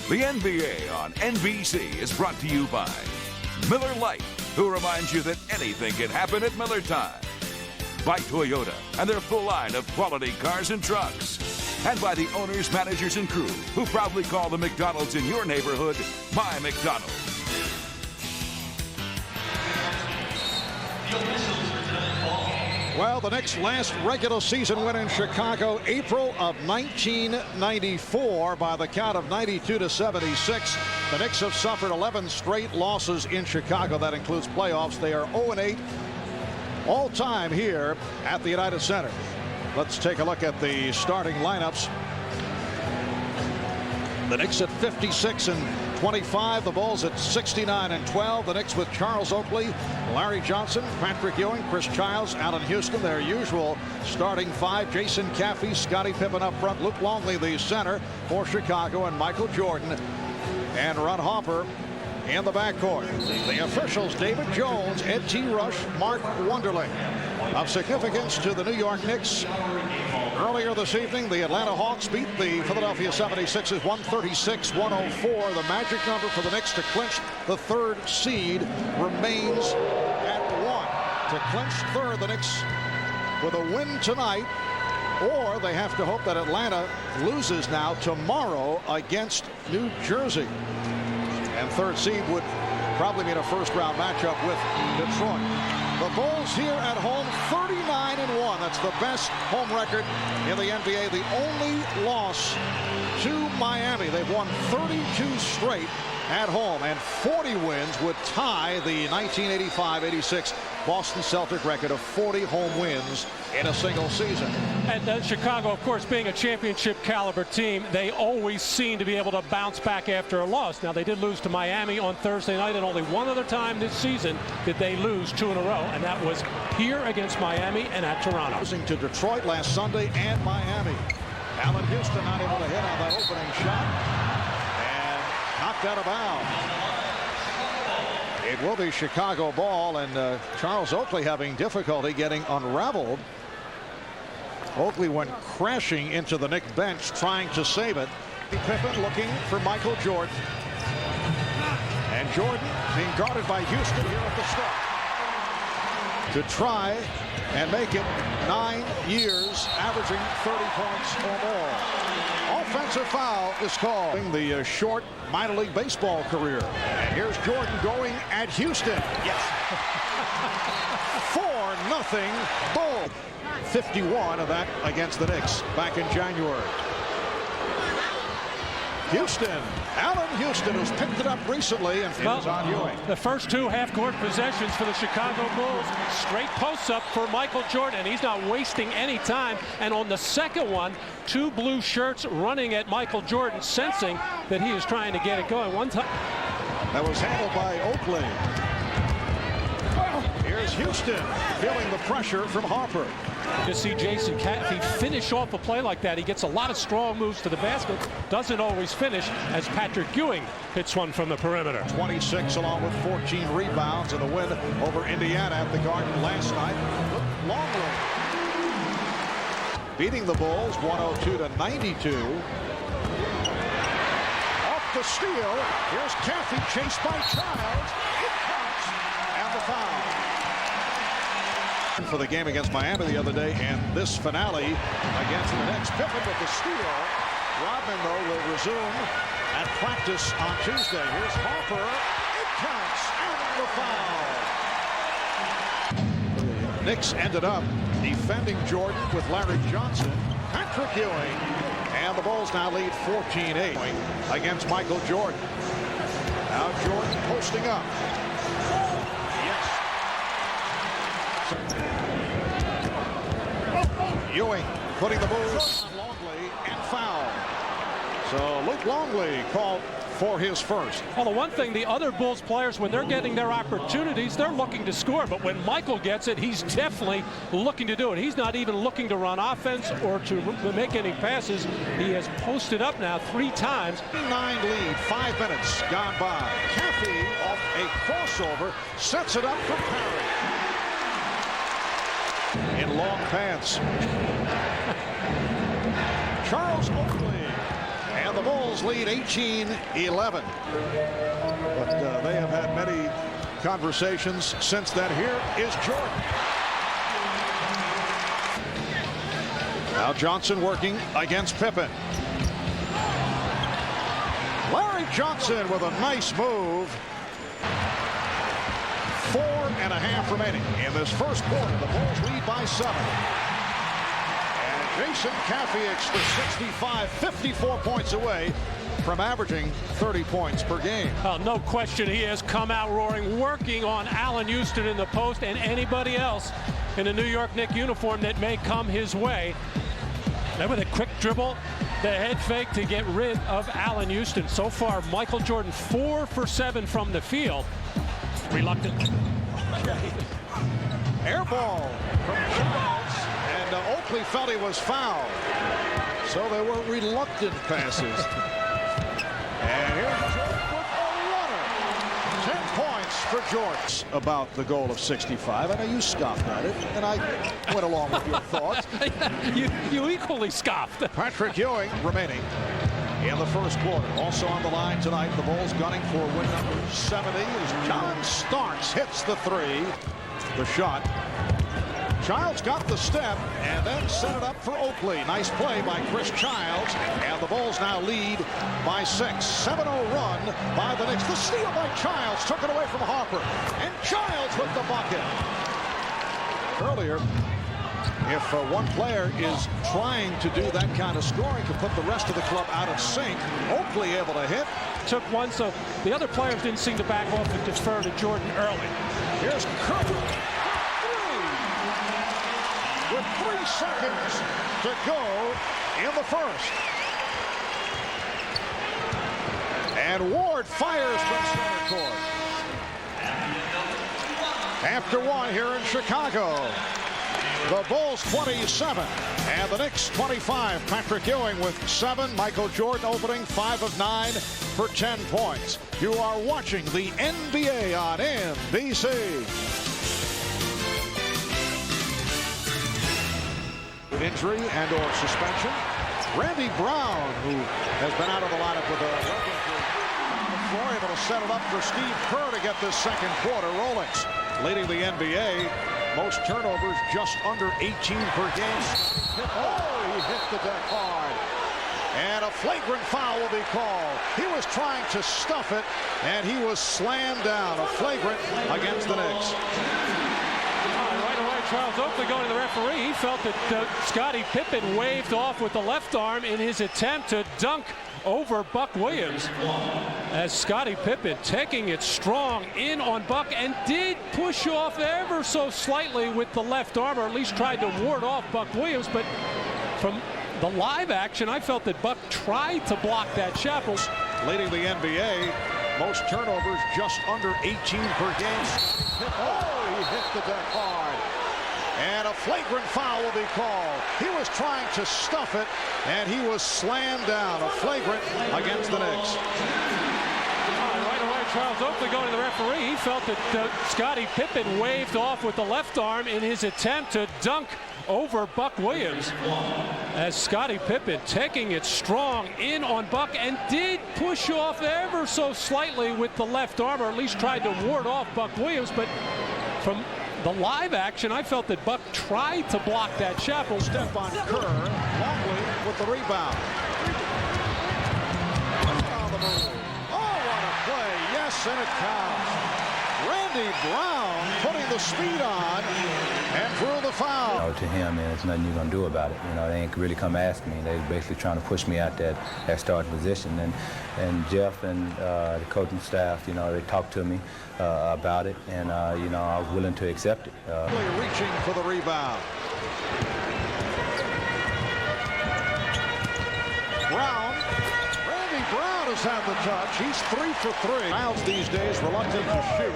The NBA on NBC is brought to you by Miller Lite, who reminds you that anything can happen at Miller Time. By Toyota and their full line of quality cars and trucks. And by the owners, managers, and crew who proudly call the McDonald's in your neighborhood My McDonald's. Well, the Knicks' last regular season win in Chicago, April of 1994, by the count of 92-76. The Knicks have suffered 11 straight losses in Chicago. That includes playoffs. They are 0-8 all time here at the United Center. Let's take a look at the starting lineups. The Knicks at 56-25. The Bulls at 69-12. The Knicks with Charles Oakley, Larry Johnson, Patrick Ewing, Chris Childs, Allen Houston, their usual starting five. Jason Caffey, Scottie Pippen up front, Luke Longley the center for Chicago, and Michael Jordan and Ron Harper in the backcourt. The officials: David Jones, Ed T. Rush, Mark Wonderling. Of significance to the New York Knicks, earlier this evening, the Atlanta Hawks beat the Philadelphia 76ers 136-104. The magic number for the Knicks to clinch the third seed remains at 1. To clinch third, the Knicks with a win tonight, or they have to hope that Atlanta loses now tomorrow against New Jersey. And third seed would probably mean a first-round matchup with Detroit. The Bulls here at home, 39-1. That's the best home record in the NBA. The only loss to Miami. They've won 32 straight at home, and 40 wins would tie the 1985-86 Boston Celtic record of 40 home wins in a single season. And Chicago, of course, being a championship caliber team, they always seem to be able to bounce back after a loss. Now, they did lose to Miami on Thursday night, and only one other time this season did they lose 2 in a row, and that was here against Miami and at Toronto. Losing to Detroit last Sunday and Miami. Allen Houston not able to hit on that opening shot, and knocked out of bounds. It will be Chicago ball, and Charles Oakley having difficulty getting unraveled. Oakley went crashing into the Knicks bench trying to save it. Pippen looking for Michael Jordan. And Jordan being guarded by Houston here at the start. To try and make it 9 years, averaging 30 points or more. Offensive foul is called. The short minor league baseball career. And here's Jordan going at Houston. Yes. 4-0 Bulls. 51 of that against the Knicks back in January. Houston, Allen Houston, who's picked it up recently, and is on Ewing. The first 2 half-court possessions for the Chicago Bulls, straight post-up for Michael Jordan, and he's not wasting any time. And on the second one, 2 blue shirts running at Michael Jordan, sensing that he is trying to get it going. One time. That was handled by Oakley. Here's Houston feeling the pressure from Harper. To see Jason Caffey finish off a play like that, he gets a lot of strong moves to the basket, doesn't always finish, as Patrick Ewing hits one from the perimeter. 26 along with 14 rebounds in the win over Indiana at the Garden last night. Longley beating the Bulls 102-92. Off the steal. Here's Caffey chased by Childs. It counts, and the foul. For the game against Miami the other day, and this finale against the Knicks. Pippen with the steal. Rodman, though, will resume at practice on Tuesday. Here's Harper. It counts, and the foul. The Knicks ended up defending Jordan with Larry Johnson, Patrick Ewing, and the Bulls now lead 14-8 against Michael Jordan. Now Jordan posting up. Ewing putting the moves on Longley and foul. So Luke Longley called for his first. Well, the one thing, the other Bulls players, when they're getting their opportunities, they're looking to score. But when Michael gets it, he's definitely looking to do it. He's not even looking to run offense or to make any passes. He has posted up now 3 times. 9 lead, 5 minutes gone by. Caffey off a crossover, sets it up for Perry. In long pants. Charles Oakley. And And the Bulls lead 18-11. But they have had many conversations since then. Here is Jordan. Now Johnson working against Pippen. Larry Johnson with a nice move. 4.5 remaining in this first quarter. The Bulls lead by 7. And Jason Caffey extra 65, 54 points away from averaging 30 points per game. No question he has come out roaring, working on Allen Houston in the post and anybody else in a New York Knicks uniform that may come his way. And with a quick dribble, the head fake to get rid of Allen Houston. So far, Michael Jordan 4 for 7 from the field. Reluctant. Air ball from Charles, and Oakley felt he was fouled. So they were reluctant passes. And here's Jordan with a runner. 10 points for Jordan. About the goal of 65. I know you scoffed at it, and I went along with your thoughts. you equally scoffed. Patrick Ewing remaining in the first quarter. Also on the line tonight, the Bulls gunning for win number 70 as John Starks hits the three. The shot. Childs got the step and then set it up for Oakley. Nice play by Chris Childs, and the Bulls now lead by 6. 7-0 run by the Knicks. The steal by Childs took it away from Harper, and Childs with the bucket. Earlier, if one player is trying to do that kind of scoring to put the rest of the club out of sync, Oakley able to hit. Took one, so the other players didn't seem to back off and defer to Jordan early. Here's Curry. With 3 seconds to go in the first. And Ward fires from center court. After 1 here in Chicago. The Bulls 27 and the Knicks 25. Patrick Ewing with 7. Michael Jordan opening 5 of 9 for 10 points. You are watching the NBA on NBC. Injury and or suspension. Randy Brown, who has been out of the lineup with a leg injury on the floor, able to set it up for Steve Kerr to get this second quarter rolling. Leading the NBA, most turnovers just under 18 per game. He hit the deck hard. And a flagrant foul will be called. He was trying to stuff it, and he was slammed down. A flagrant against the Knicks. Charles Oakley going to the referee. He felt that Scottie Pippen waved off with the left arm in his attempt to dunk over Buck Williams. As Scottie Pippen taking it strong in on Buck and did push off ever so slightly with the left arm, or at least tried to ward off Buck Williams. But from the live action, I felt that Buck tried to block that shot. Leading the NBA, most turnovers just under 18 per game. He hit the deck hard. And a flagrant foul will be called. He was trying to stuff it, and he was slammed down. A flagrant against the Knicks. Right away, Charles Oakley going to the referee. He felt that Scottie Pippen waved off with the left arm in his attempt to dunk over Buck Williams. As Scottie Pippen taking it strong in on Buck and did push off ever so slightly with the left arm, or at least tried to ward off Buck Williams. But from the live action, I felt that Buck tried to block that shot. Step on Kerr. Longley with the rebound. On the move. Oh, what a play. Yes, and it counts. Randy Brown putting the speed on and drew the foul. To him, and there's nothing you're going to do about it. You know, they ain't really come ask me. They basically trying to push me out that starting position. And Jeff and the coaching staff, you know, they talked to me about it, and, you know, I was willing to accept it. Reaching for the rebound. Brown. Randy Brown has had the touch. He's 3 for 3. Childs these days reluctant to shoot.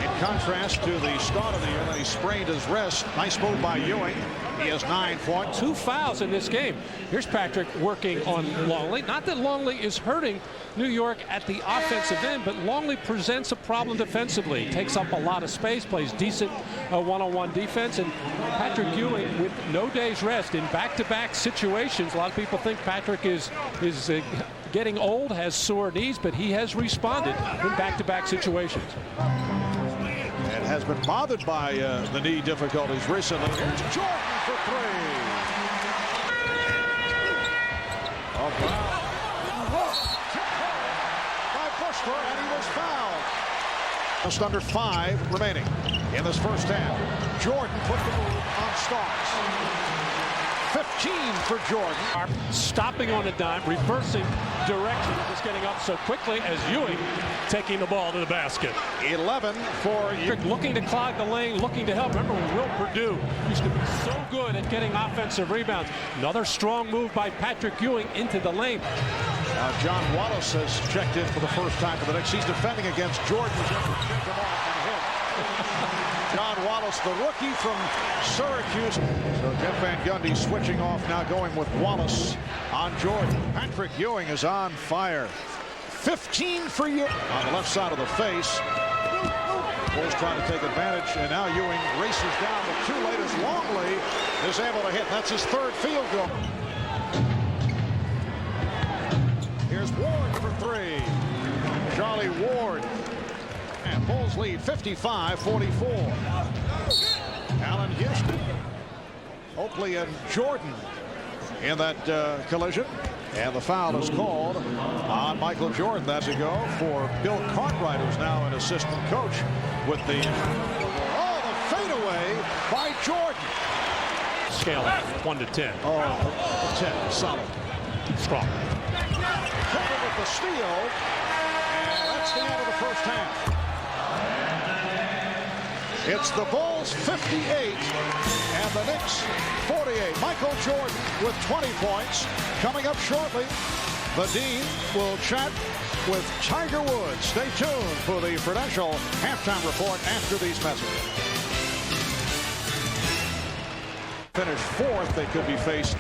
In contrast to the start of the year, when he sprained his wrist. Nice move by Ewing. He has 9 points. 2 fouls in this game. Here's Patrick working on Longley. Not that Longley is hurting New York at the offensive end, but Longley presents a problem defensively. Takes up a lot of space, plays decent one-on-one defense, and Patrick Ewing with no day's rest in back-to-back situations. A lot of people think Patrick is getting old, has sore knees, but he has responded in back-to-back situations. And has been bothered by the knee difficulties recently. Here's Jordan for 3. Oh, Brown. By Bushler, and he was fouled. Just under 5 remaining in this first half. Jordan put the move on Starks. 15 for Jordan. Stopping on a dime, reversing direction, just getting up so quickly as Ewing taking the ball to the basket. 11 for Ewing. Looking to clog the lane, looking to help. Remember when Will Perdue used to be so good at getting offensive rebounds. Another strong move by Patrick Ewing into the lane. Now John Wallace has checked in for the first time for the Knicks. He's defending against Jordan. John Wallace, the rookie from Syracuse. So Jeff Van Gundy switching off now, going with Wallace on Jordan. Patrick Ewing is on fire. 15 for Ewing on the left side of the face. Bulls trying to take advantage, and now Ewing races down, but too late as Longley is able to hit. That's his 3rd field goal. Here's Ward for 3. Charlie Ward. And Bulls lead 55-44. Allen Houston, Oakley, and Jordan in that collision. And the foul is called on Michael Jordan. That's a go for Bill Cartwright, who's now an assistant coach with the... Oh, the fadeaway by Jordan. Scale 1 to 10. Oh, 10, solid. Strong. Cover with the steal. And that's the end of the first half. It's the Bulls 58 and the Knicks 48. Michael Jordan with 20 points. Coming up shortly, the Dean will chat with Tiger Woods. Stay tuned for the Prudential halftime report after these messages. Finish 4th, they could be faced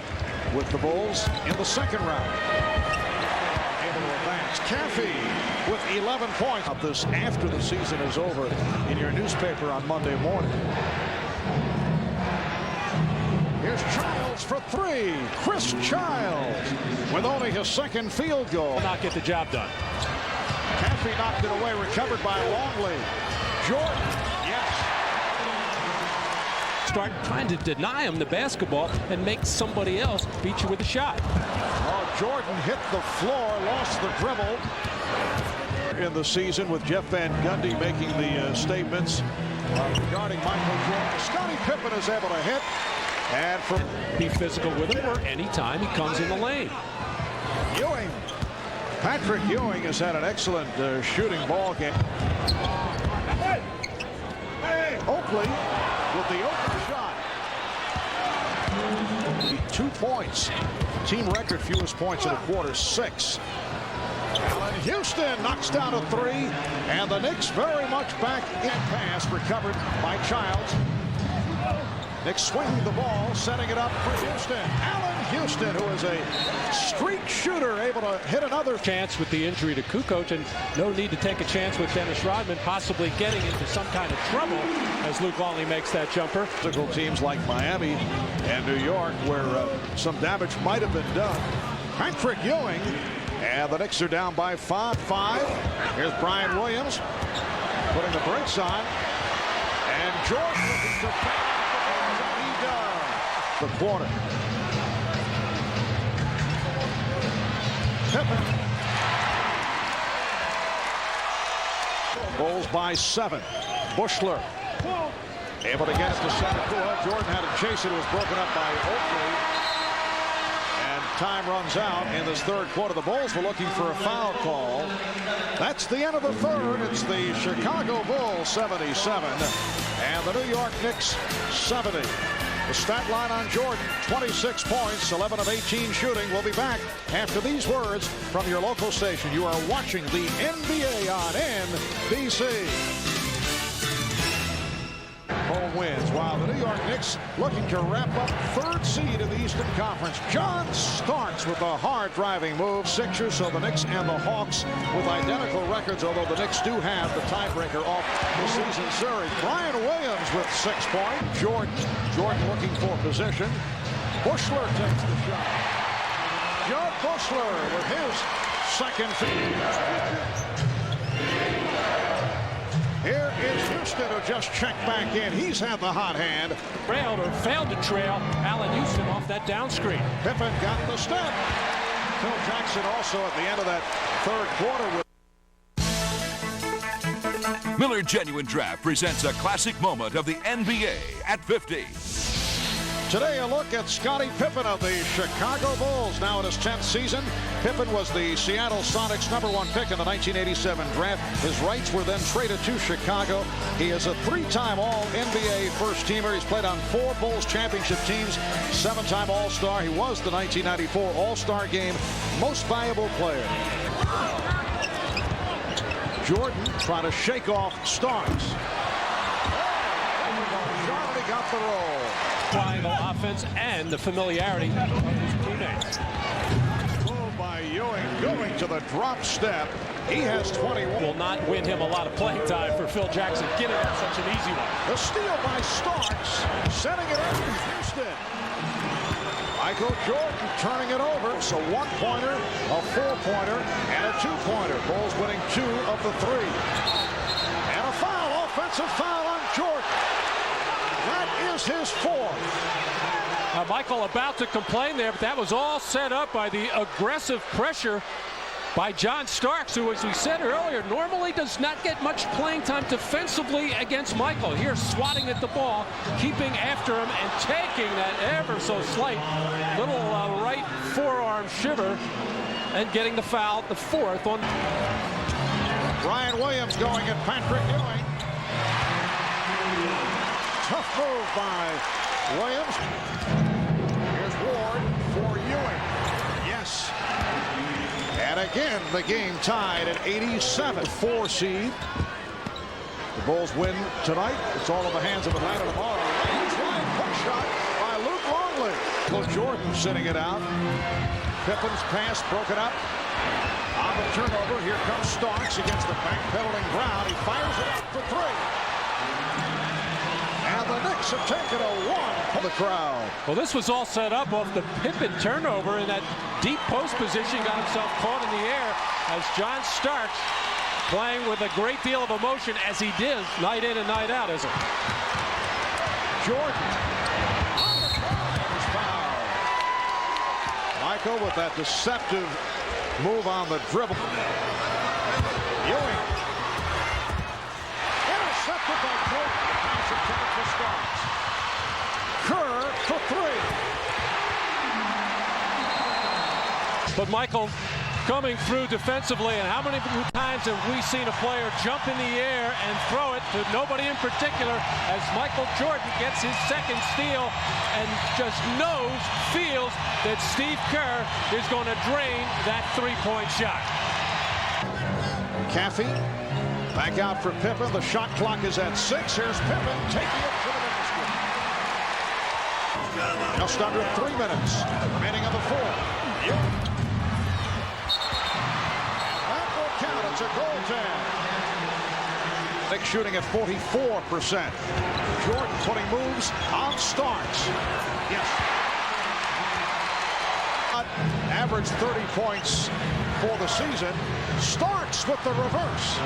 with the Bulls in the second round. Able to advance. Caffey with 11 points. Of this after the season is over in your newspaper on Monday morning. Here's Childs for 3. Chris Childs with only his 2nd field goal. Not get the job done. Caffey knocked it away, recovered by Longley. Jordan, yes. Start trying to deny him the basketball and make somebody else beat you with a shot. Oh, Jordan hit the floor, lost the dribble. In the season, with Jeff Van Gundy making the statements regarding Michael Jordan. Scottie Pippen is able to hit. And from be physical with him or anytime he comes in the lane. Ewing. Patrick Ewing has had an excellent shooting ball game. Oakley with the open shot. 2 points. Team record fewest points in a quarter, 6. Allen Houston knocks down a 3, and the Knicks very much back in pass, recovered by Childs. Knicks swinging the ball, setting it up for Houston. Allen Houston, who is a streak shooter, able to hit another chance with the injury to Kukoc, and no need to take a chance with Dennis Rodman possibly getting into some kind of trouble as Luke Longley makes that jumper. Physical teams like Miami and New York, where some damage might have been done. Patrick Ewing, and the Knicks are down by 5. Here's Brian Williams putting the brakes on, and Jordan looking to back the quarter. Pippen. Bulls by 7. Bushler able to get it to center. Jordan had to chase it. It was broken up by Oakley. And time runs out in this 3rd quarter. The Bulls were looking for a foul call. That's the end of the 3rd. It's the Chicago Bulls 77 and the New York Knicks 70. The stat line on Jordan, 26 points, 11 of 18 shooting. We'll be back after these words from your local station. You are watching the NBA on NBC. wins, while the New York Knicks looking to wrap up third seed in the Eastern Conference. John Starks with a hard driving move. Sixers, so the Knicks and the Hawks with identical records, although the Knicks do have the tiebreaker off the season series. Brian Williams with 6 points. Jordan looking for position. Bushler takes the shot. Joe Bushler with his second feed. Here is Houston, who just checked back in. He's had the hot hand. Trailed or failed to trail Allen Houston off that down screen. Pippen got the step. Phil Jackson also at the end of that third quarter. Miller Genuine Draft presents a classic moment of the NBA at 50. Today, a look at Scottie Pippen of the Chicago Bulls. Now in his 10th season, Pippen was the Seattle Sonics' #1 pick in the 1987 draft. His rights were then traded to Chicago. He is a 3-time All-NBA first-teamer. He's played on 4 Bulls championship teams, 7-time All-Star. He was the 1994 All-Star Game Most Valuable Player. Jordan trying to shake off Starks. Charlie got the roll. Triangle offense and the familiarity of his teammates. Move by Ewing going to the drop step. He has 21. Will not win him a lot of playing time for Phil Jackson giving him such an easy one. The steal by Starks, setting it up to Houston. Michael Jordan turning it over. So 1-pointer, a 4-pointer, and a 2-pointer. Bulls winning 2 of the 3. And a foul, offensive foul on Jordan. That is his 4th. Michael about to complain there, but that was all set up by the aggressive pressure by John Starks, who, as we said earlier, normally does not get much playing time defensively against Michael. Here, swatting at the ball, keeping after him, and taking that ever so slight little right forearm shiver, and getting the foul, the 4th on. Brian Williams going at Patrick Ewing. Tough move by Williams. Here's Ward for Ewing. Yes. And again, the game tied at 87. 4 seed. The Bulls win tonight. It's all in the hands of Atlanta tomorrow. He's right. Hook shot by Luke Longley. Well, Jordan sitting it out. Pippen's pass broken up. On the turnover, here comes Starks against the backpedaling Brown. He fires it up for 3. And the Knicks have taken a 1 for the crowd. Well, this was all set up off the Pippen turnover in that deep post position. Got himself caught in the air as John Starks playing with a great deal of emotion, as he did night in and night out, isn't it? Jordan on the prize foul. Michael with that deceptive move on the dribble. Ewing. Intercepted by Jordan. For Starks. Kerr for 3. But Michael coming through defensively, and how many times have we seen a player jump in the air and throw it to nobody in particular, as Michael Jordan gets his second steal and just feels that Steve Kerr is going to drain that 3-point shot. Caffey back out for Pippen. The shot clock is at 6. Here's Pippen taking it to the basket. Just under 3 minutes remaining on the 4th. That will count. It's a goaltend. Knicks shooting at 44%. Jordan putting moves on Starks. Yes. Average 30 points for the season. Starks with the reverse.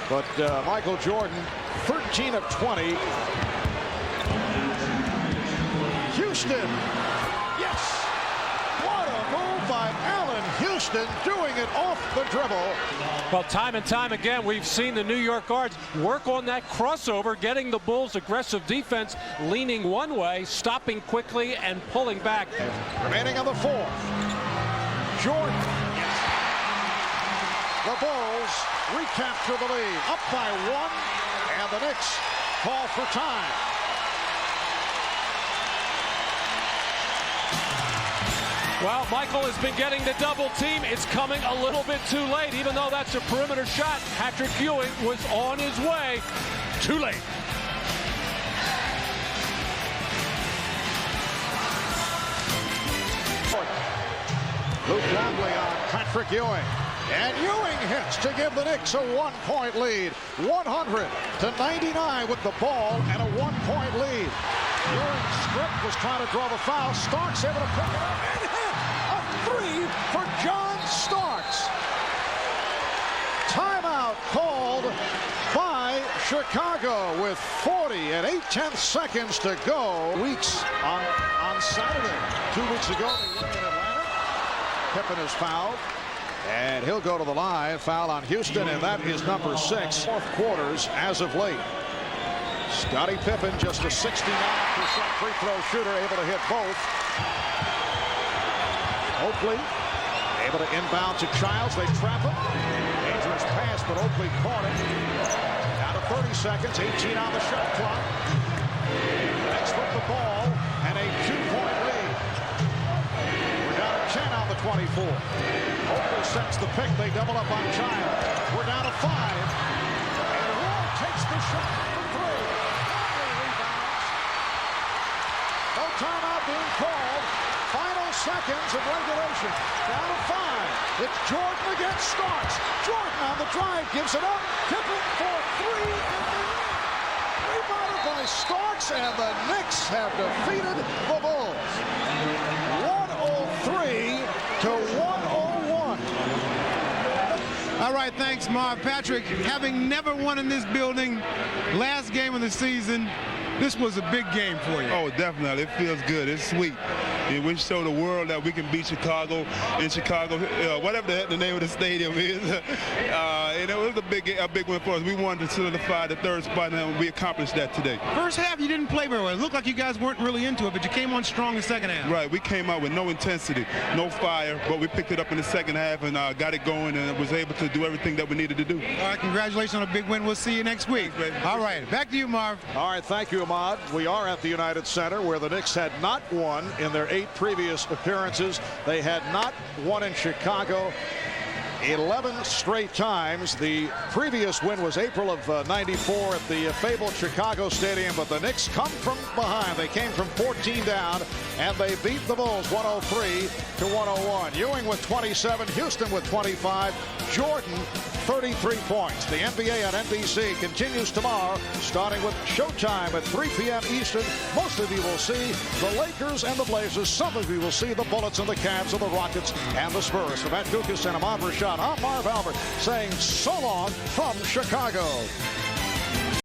But Michael Jordan, 13 of 20. Houston. Yes. What a move by Allen Houston, doing it off the dribble. Well, time and time again, we've seen the New York Guards work on that crossover, getting the Bulls' aggressive defense leaning one way, stopping quickly and pulling back. Remaining on the 4th. Jordan. Yes. The Bulls recapture the lead, up by 1, and the Knicks call for time. Well, Michael has been getting the double team. It's coming a little bit too late, even though that's a perimeter shot. Patrick Ewing was on his way. Too late. Luke Longley on Patrick Ewing. And Ewing hits to give the Knicks a 1-point lead. 100-99 with the ball and a 1-point lead. Ewing's script was trying to draw the foul. Starks able to pick it up and hit a three for John Starks. Timeout called by Chicago with 40 and 8/10 seconds to go. Weeks on Saturday. 2 weeks ago they won in Atlanta. Pippen is fouled. And he'll go to the line. Foul on Houston, and that is number 6. Fourth quarters as of late. Scottie Pippen, just a 69% free throw shooter, able to hit both. Oakley able to inbound to Childs. They trap him. Dangerous pass, but Oakley caught it. Down to 30 seconds. 18 on the shot clock. The Knicks with the ball and a 2-point lead. We're down to 10 on the 24. Oakley sets the pick. They double up on Childs. We're down to 5. And Wall takes the shot for 3. Rebounds. No timeout being called. Final seconds of regulation. Down to 5. It's Jordan against Starks. Jordan on the drive gives it up. Pippen for 3 in the end. Rebounded by Starks, and the Knicks have defeated the Bulls. 103 to 101. All right, thanks, Marv. Patrick, having never won in this building, last game of the season, this was a big game for you. Oh, definitely. It feels good. It's sweet. And we show the world that we can beat Chicago in Chicago, whatever the heck the name of the stadium is. And it was a big win for us. We wanted to solidify the 3rd spot, and we accomplished that today. First half, you didn't play very well. It looked like you guys weren't really into it, but you came on strong in the second half. Right. We came out with no intensity, no fire, but we picked it up in the second half and got it going and was able to do everything that we needed to do. All right, congratulations on a big win. We'll see you next week. Thanks, all right, back to you, Marv. All right, thank you, Ahmad. We are at the United Center, where the Knicks had not won in their 8 previous appearances. They had not won in Chicago 11 straight times. The previous win was April of '94 at the fabled Chicago Stadium, but the Knicks come from behind. They came from 14 down, and they beat the Bulls 103 to 101. Ewing with 27, Houston with 25, Jordan 33 points. The NBA on NBC continues tomorrow, starting with Showtime at 3 p.m. Eastern. Most of you will see the Lakers and the Blazers. Some of you will see the Bullets and the Cavs and the Rockets and the Spurs. For Matt Dukas and Ahmad Rashad, I'm Marv Albert saying so long from Chicago.